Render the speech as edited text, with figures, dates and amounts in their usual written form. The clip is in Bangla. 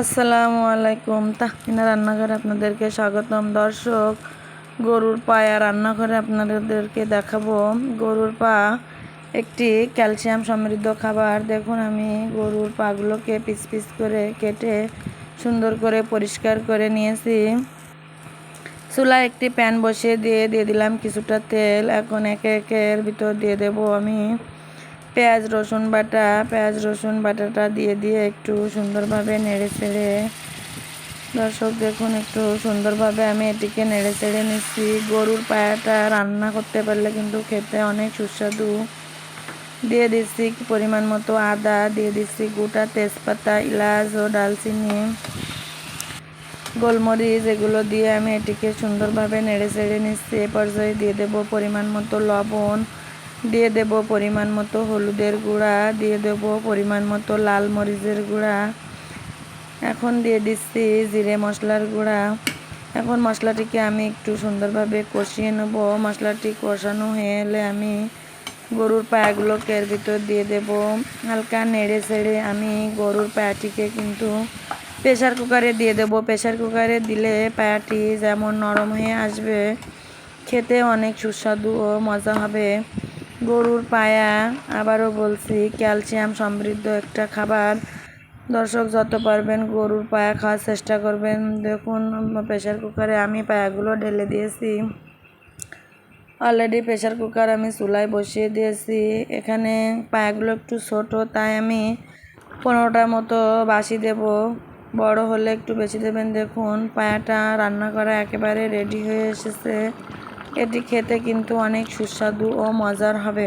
আসসালামু আলাইকুম। তাহমিনা রান্নাঘরে আপনাদেরকে স্বাগতম। দর্শক, গরুর পায়া রান্নাঘরে আপনাদেরকে দেখাবো। গরুর পা একটি ক্যালসিয়াম সমৃদ্ধ খাবার। দেখুন, আমি গরুর পাগুলোকে পিস পিস করে কেটে সুন্দর করে পরিষ্কার করে নিয়েছি। চুলায় একটি প্যান বসিয়ে দিয়ে দিলাম কিছুটা তেল। এখন একে একে এর ভিতর দিয়ে দেবো আমি পেঁয়াজ রসুন বাটাটা দিয়ে একটু সুন্দরভাবে নেড়ে চেড়ে, দর্শক দেখুন, একটু সুন্দরভাবে আমি এটিকে নেড়ে চেড়ে নিচ্ছি। গরুর পায়াটা রান্না করতে পারলে কিন্তু খেতে অনেক সুস্বাদু। দিয়ে দিচ্ছি পরিমাণ মতো আদা, দিয়ে দিচ্ছি গোটা তেজপাতা, এলাচ ও ডালচিনি, গোলমরিচ, এগুলো দিয়ে আমি এটিকে সুন্দরভাবে নেড়ে চেড়ে নিচ্ছি। এ পর্যায়ে দিয়ে দেবো পরিমাণ মতো লবণ, দিয়ে দেব পরিমাণ মতো হলুদের গুঁড়া, দিয়ে দেব পরিমাণ মতো লাল মরিচের গুঁড়া। এখন দিয়ে দিচ্ছি জিরে মশলার গুঁড়া। এখন মশলাটিকে আমি একটু সুন্দরভাবে কষিয়ে নেব। মশলাটি কষানো হয়ে এলে আমি গরুর পায়াগুলোকে এর ভিতর দিয়ে দেব। হালকা নেড়ে চেড়ে আমি গরুর পায়াটিকে কিন্তু প্রেশার কুকারে দিয়ে দেব। প্রেশার কুকারে দিলে পায়াটি যেমন নরম হয়ে আসবে, খেতে অনেক সুস্বাদু ও মজা হবে। গরুর পায়া, আবারও বলছি, ক্যালসিয়াম সমৃদ্ধ একটা খাবার। দর্শক, যত পারবেন গরুর পায়া খাওয়ার চেষ্টা করবেন। দেখুন, প্রেশার কুকারে আমি পায়াগুলো ঢেলে দিয়েছি। অলরেডি প্রেশার কুকার আমি চুলায় বসিয়ে দিয়েছি। এখানে পায়াগুলো একটু ছোট, তাই আমি 15টার মতো বাসি দেব। বড় হলে একটু বেশি দেবেন। দেখুন, পায়াটা রান্না করা একেবারে রেডি হয়ে এসেছে। এটি খেতে কিন্তু অনেক সুস্বাদু ও মজার হবে।